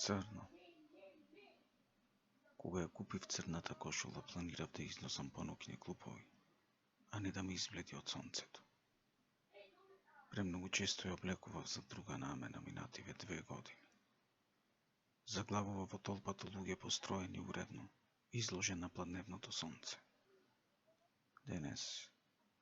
Црно. Кога ја купив црната кошула, планирав да износам по ноќни клупови, а не да ме избледи од сонцето. Премногу често ја облекував за друга намена минативе 2 години. Заглавува во толпата луѓе построени уредно, изложен на пладневното сонце. Денес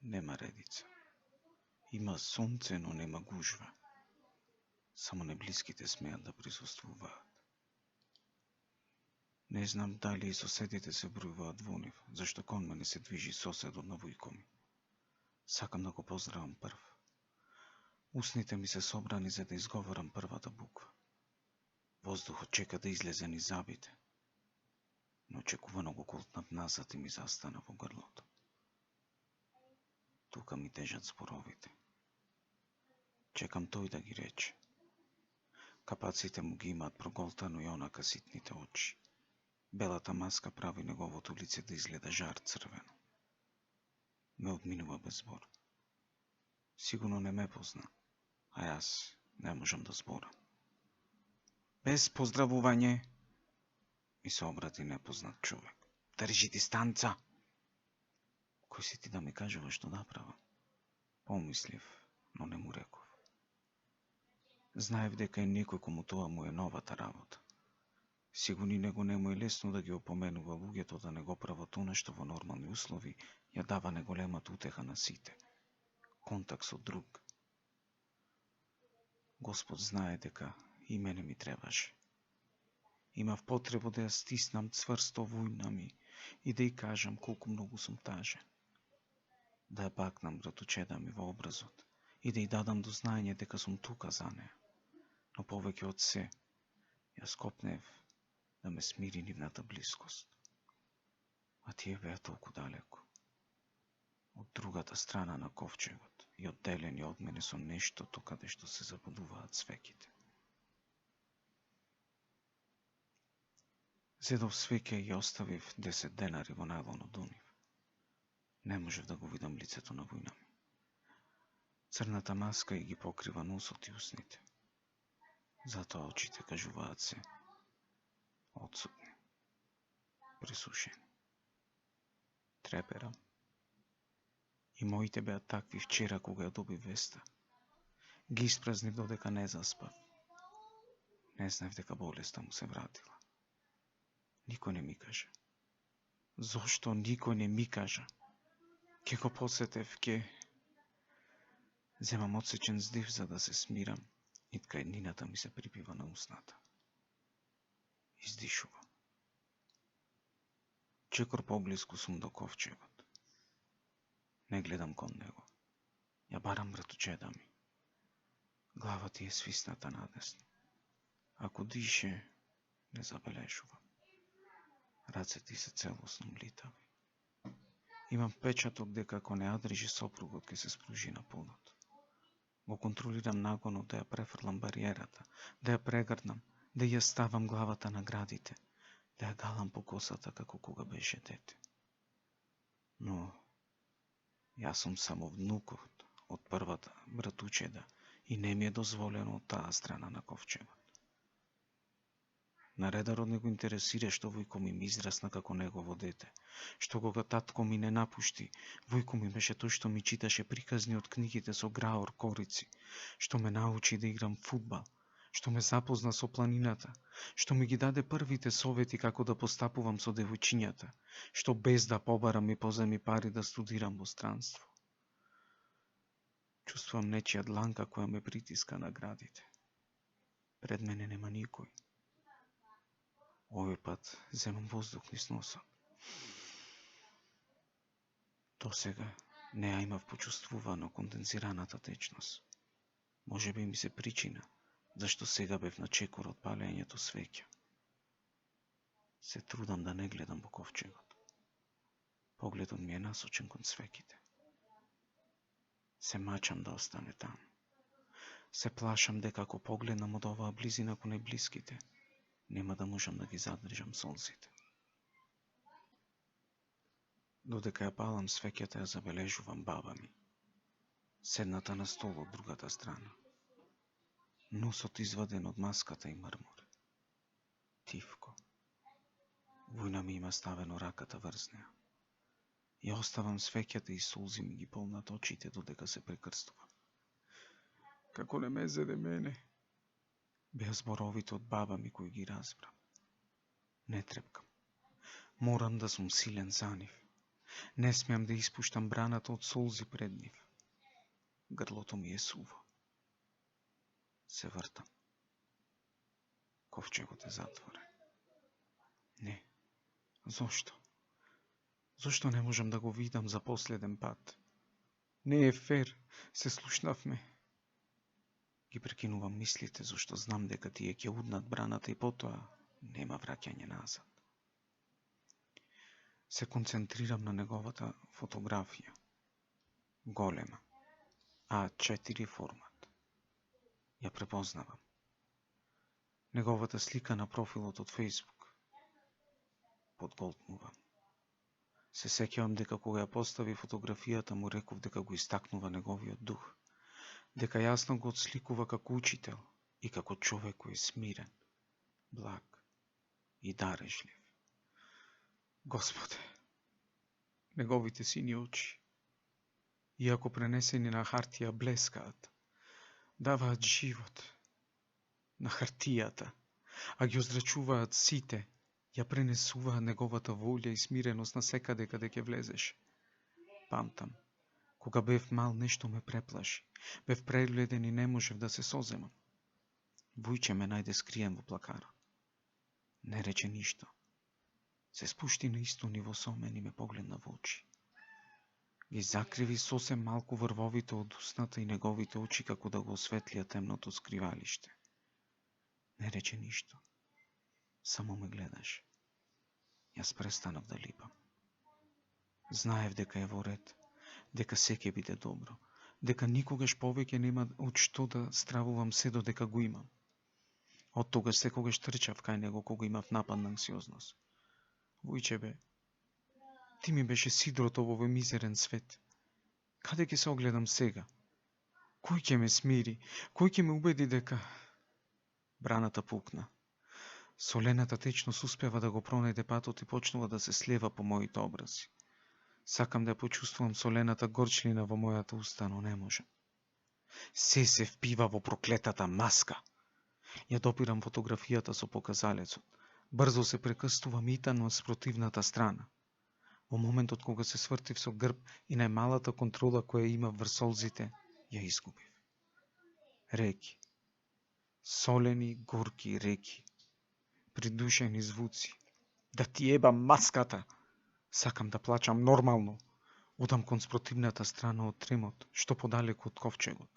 нема редица. Има сонце, но нема гужва. Само неблиските смеат да присуствуваат. Не знам дали и соседите се бројуваат во нив, зашто кон мене се движи соседот на вујко ми. Сакам да го поздравам прв. Усните ми се собрани за да изговорам првата буква. Воздухот чека да излезе низ забите, но очекувано го колтнав назад и ми застана во грлото. Тука ми тежат зборовите. Чекам тој да ги рече. Капаците му ги имаат проголтано и онака ситните очи. Белата маска прави неговото лице да изгледа жар црвено. Ме одминува без збор. Сигурно не ме позна, а јас не можам да зборам. Без поздравување, ми се обрати непознат човек. Држи дистанца! Кој си ти да ми кажуваш што да правам? Помислив, но не му реков. Знаев дека и некој кому тоа му е новата работа. Сигурно него не му е лесно да ги опоменува луѓето да не го прават она што во нормални услови ја дава неголемата утеха на сите. Контакт со друг. Господ знае дека и мене ми требаше. Имав потребу да ја стиснам цврсто војна ми и да ја кажам колку многу сум тажен. Да ја бакнам братучеда ми во образот и да ја дадам до знаење дека сум тука за неа. Но повеќе од се, ја скопнев да ме смири нивната блискост. А тие беа толку далеку. Од другата страна на ковчегот и одделени од мене со нештото каде што се забудуваат свеќите. Зедов свеќе и оставив 10 денари во најлонот до нив. Не можев да го видам лицето на војна ми. Црната маска и ги покрива носот и усните. Затоа очите кажуваат се одсутни, пресушени. Треперам. И моите беа такви вчера кога ја добив веста. Ги испразнив додека не заспав. Не знаев дека болеста му се вратила. Никој не ми кажа. Зошто никој не ми кажа? Ке го посетев, земам одсечен здив за да се смирам и ткаенината ми се припива на устната. Издишувам. Чекор поблиску сум до ковчегот. Не гледам кон него. Ја барам братучеда ми. Глава ти е свисната надесно. Ако дише, не забележувам. Рацете се целосно млитави. Имам печаток дека ако не ја држи сопругот ќе се спружи на подот. Го контролирам нагонот да ја префрлам бариерата, да ја прегрднам, да ја ставам главата на градите, да ја галам по косата како кога беше дете. Но јас сум само внукот од првата братучеда и не ми е дозволено од таа страна на ковчегот. На редарот не го интересира што војко ми израсна како негово дете, што кога татко ми не напушти, војко ми беше тој што ми читаше приказни од книгите со Граор Корици, што ме научи да играм фудбал, што ме запозна со планината, што ми ги даде првите совети како да постапувам со девојчињата, што без да побарам ми поземи пари да студирам во странство. Чувствувам нечија дланка која ме притиска на градите. Пред мене нема никој. Овој пат земам воздух низ носот. Досега не ја имав почувствувано кондензираната течност. Може би ми се причина зашто сега бев на чекор од палењето свеќа. Се трудам да не гледам во ковчегот. Погледот ми е насочен кон свеќите. Се мачам да остане таму. Се плашам дека ако погледнам од оваа близина кон најблиските, нема да можам да ги задржам солзите. Додека ја палам свеќата ја забележувам баба ми. Седната на стол од другата страна. Носот изваден од маската и мрмор. Тивко. Војна ми има ставено раката врз неа. Ја оставам свеќата и сулзи ми ги полнат очите додека се прекрстувам. Како не ме зеде мене, беа зборовите од баба ми кои ги разбрам. Не трепкам. Морам да сум силен за нив. Не смеам да испуштам браната од солзи пред нив. Грлото ми е суво. Се вртам. Ковчегот е затворен. Не. Зошто? Зошто не можам да го видам за последен пат? Не е фер, се слушнавме. Ги прекинувам мислите, зашто знам дека тие ќе уднат браната и потоа нема враќање назад. Се концентрирам на неговата фотографија. Голема. А4 формат. Ја препознавам. Неговата слика на профилот од Facebook. Подголтнувам. Се сеќавам дека кога ја постави фотографијата му реков дека го истакнува неговиот дух. Дека јасно го отсликува како учител и како човек кој е смирен, благ и дарежлив. Господе, неговите сини очи, иако пренесени на хартија блескаат, даваат живот на хартијата, а ги озрачуваат сите, ја пренесуваат неговата волја и смиреност на секаде каде ќе влезеш. Памтам, кога бев мал нешто ме преплаши, бев прегледен и не можев да се соземам. Војче ме најде скриен во плакарот. Не рече ништо. Се спушти на исто ниво со мен и ме погледна во очи. Ги закриви сосем малку врвовите од устната и неговите очи како да го осветлија темното скривалиште. Не рече ништо. Само ме гледаш. Јас престанав да липам. Знаев дека е во ред, дека се ќе биде добро, дека никогаш повеќе нема од што да стравувам се додека го имам. Од тогаш секогаш трчав кај него кога имав напад на анксиозност. Војче бе, ти ми беше сидрото во овој мизерен свет. Каде ќе се огледам сега? Кој ќе ме смири? Кој ќе ме убеди дека... Браната пукна. Солената течност успева да го пронајде патот и почнува да се слева по моите образи. Сакам да ја почувствувам солената горчлина во мојата уста, но не можам. Се впива во проклетата маска. Ја допирам фотографијата со показалецот. Брзо се прекрстувам итано од спротивната страна. Во моментот кога се свртив со грб и најмалата контрола која има врз солзите, ја изгубив. Реки. Солени, горки реки. Придушени звуци. Да ти ебам маската! Сакам да плачам нормално. Одам кон спротивната страна од тремот, што подалеку од ковчегот.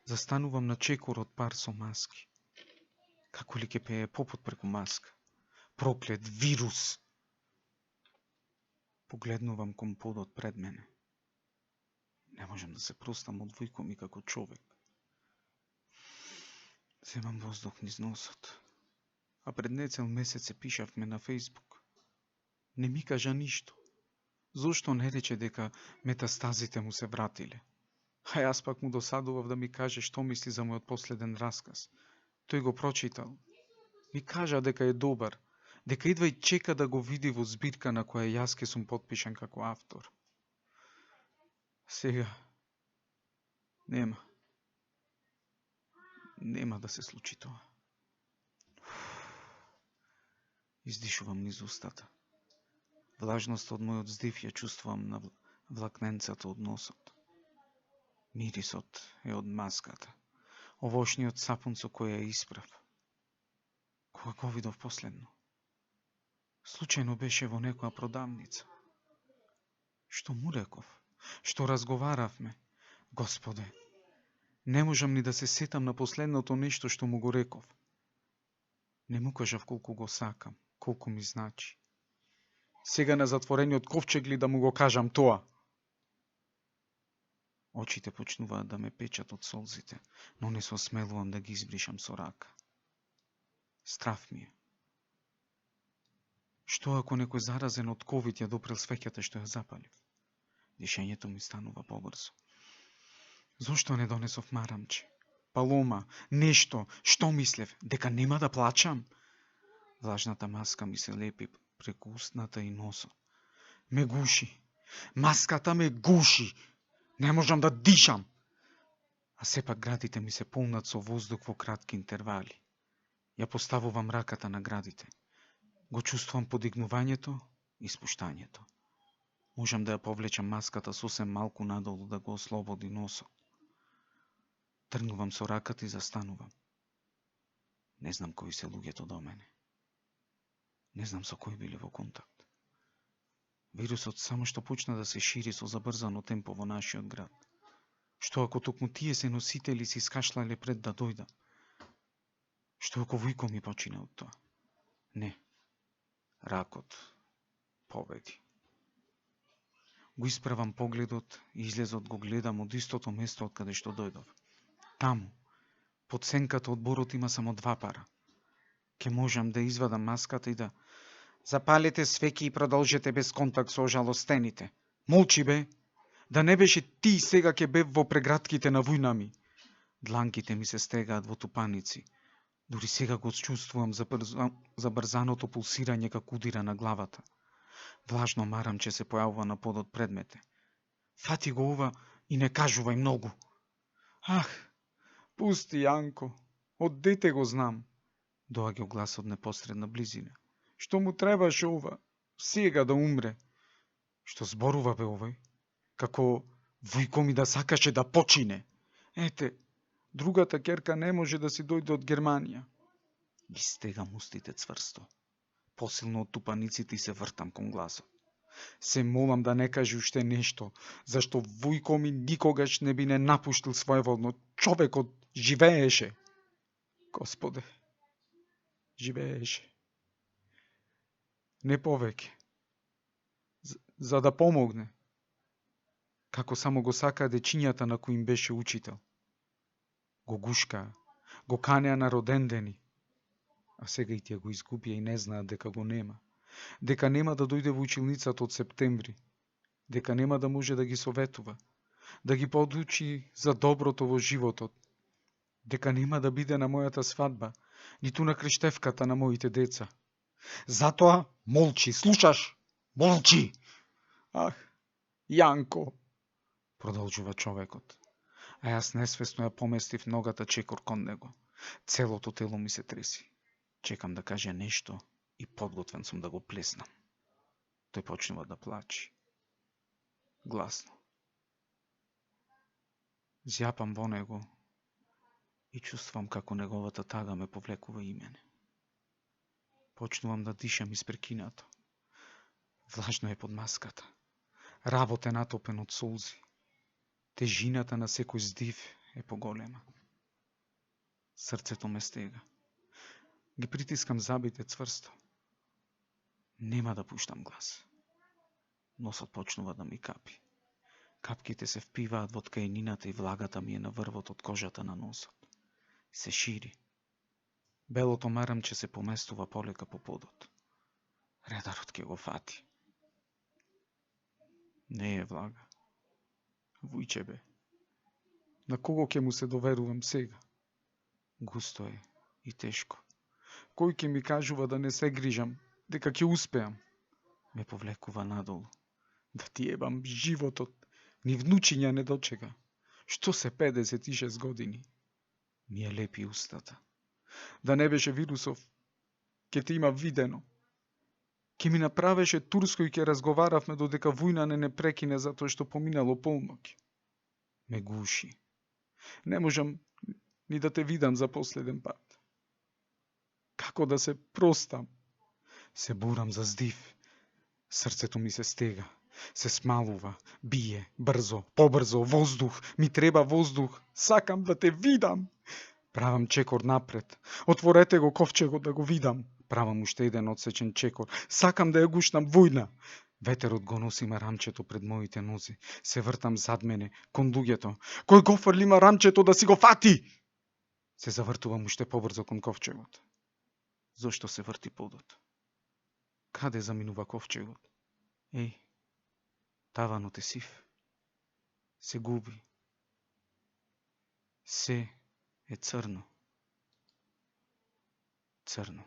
Застанувам на чекор од пар со маски. Како ли ке пее попот преку маска? Проклет вирус! Погледнувам кон подот пред мене. Не можам да се простам од војко ми како човек. Земам воздух низ носот. А пред нецел месец се пишавме на Facebook. Не ми кажа ништо. Зошто не рече дека метастазите му се вратиле? А јас пак му досадував да ми каже што мисли за мојот последен расказ. Тој го прочитал. Ми кажа дека е добар, дека идва и чека да го види во збирка на која јас ке сум потпишан како автор. Сега нема да се случи тоа. Издишувам низ устата. Влажноста од мојот здив ја чувствувам на влакненцата од носот. Мирисот е од маската. Овошниот сапун со кој ја исправ. Кога го видов последно? Случајно беше во некоја продавница. Што му реков? Што разговаравме? Господе, не можам ни да се сетам на последното нешто што му го реков. Не му кажав колку го сакам, колку ми значи. Сега на затворениот ковчег ли да му го кажам тоа? Очите почнуваат да ме печат од солзите, но не се осмелувам да ги избришам со рака. Страф ми е. Што ако некој заразен од ковид ја допрел свеќата што ја запалив? Дишењето ми станува побрзо. Зошто не донесов марамче? Палома, нешто, што мислев, дека нема да плачам? Влажната маска ми се лепи преку устната и носот. Ме гуши. Маската ме гуши. Не можам да дишам. А сепак градите ми се полнат со воздух во кратки интервали. Ја поставувам раката на градите. Го чувствувам подигнувањето и спуштањето. Можам да ја повлечам маската сосем малку надолу да го ослободи носот. Тргнувам со раката и застанувам. Не знам кои се луѓето до мене. Не знам со кој биле во контакт. Вирусот само што почна да се шири со забрзано темпо во нашиот град. Што ако токму тие се носители си скашлале пред да дојдам? Што ако војко ми почине од тоа? Не. Ракот победи. Го исправам погледот и излезот го гледам од истото место од каде што дојдов. Таму, под сенката од борот има само 2 пара. Ке можам да извадам маската и да... Запалете свеќи и продолжете без контакт со ожалостените. Молчи бе! Да не беше ти сега ке бев во прегратките на војна ми. Дланките ми се стегаат во тупаници. Дури сега го чувствувам забрзаното пулсирање како удира на главата. Влажно марамче се појавува на подот пред мете. Фати го ова и не кажувај многу. Ах, пусти, Јанко, од дете го знам. Доаѓа гласот непосредна близина. Што му требаше ова? Сега да умре. Што зборува бе овој? Како војко ми да сакаше да почине. Ете, другата керка не може да си дојде од Германија. Ги стегам устите цврсто. Посилно од тупаниците и се вртам кон гласот. Се молам да не каже уште нешто, зашто војко ми никогаш не би не напуштил своеволно. Човекот живееше. Господе, живееше. Не повеќе. За да помогне. Како само го сакаа дечињата на кои им беше учител. Го гушкаа, го канеа на родендени. А сега и тие го изгубија и не знаат дека го нема. Дека нема да дојде во училницата од септември. Дека нема да може да ги советува. Да ги подучи за доброто во животот. Дека нема да биде на мојата свадба, ниту на крештевката на моите деца. Затоа молчи, слушаш? Молчи! Ах, Јанко, продолжува човекот. А јас несвесно ја поместив ногата чекор кон него. Целото тело ми се треси. Чекам да каже нешто и подготвен сум да го плеснам. Тој почнува да плачи. Гласно. Зјапам во него и чувствувам како неговата тага ме повлекува и мене. Почнувам да дишам испрекинато. Влажно е под маската. Работ е натопен од солзи. Тежината на секој здив е поголема. Срцето ме стега. Ги притискам забите цврсто. Нема да пуштам глас. Носот почнува да ми капи. Капките се впиваат во ткаенината и влагата ми е на врвот од кожата на носот. Се шири. Белото марамче се поместува полека по подот. Редарот ке го фати. Не е влага. Војче бе. На кого ќе му се доверувам сега? Густо е и тешко. Кој ќе ми кажува да не се грижам, дека ќе успеам? Ме повлекува надолу. Да ти ебам животот, ни внучиња не дочека. Што се 56 години? Ми е лепи устата. Да не беше вирусов, ќе те има видено. Ке ми направеше турско и ќе разговаравме додека војна не прекине затоа што поминало полноќ. Ме гуши. Не можам ни да те видам за последен пат. Како да се простам? Се бурам за здив. Срцето ми се стега. Се смалува, бие, брзо, побрзо, воздух. Ми треба воздух. Сакам да те видам. Правам чекор напред. Отворете го ковчегот да го видам. Правам уште еден одсечен чекор. Сакам да ја гушнам војна. Ветерот го носи марамчето пред моите нози. Се вртам зад мене, кон луѓето. Кој го фрли марамчето да си го фати? Се завртувам уште побрзо кон ковчегот. Зошто се врти подот? Каде заминува ковчегот? Еј, таванот е сив. Се губи. Се е црно. Црно.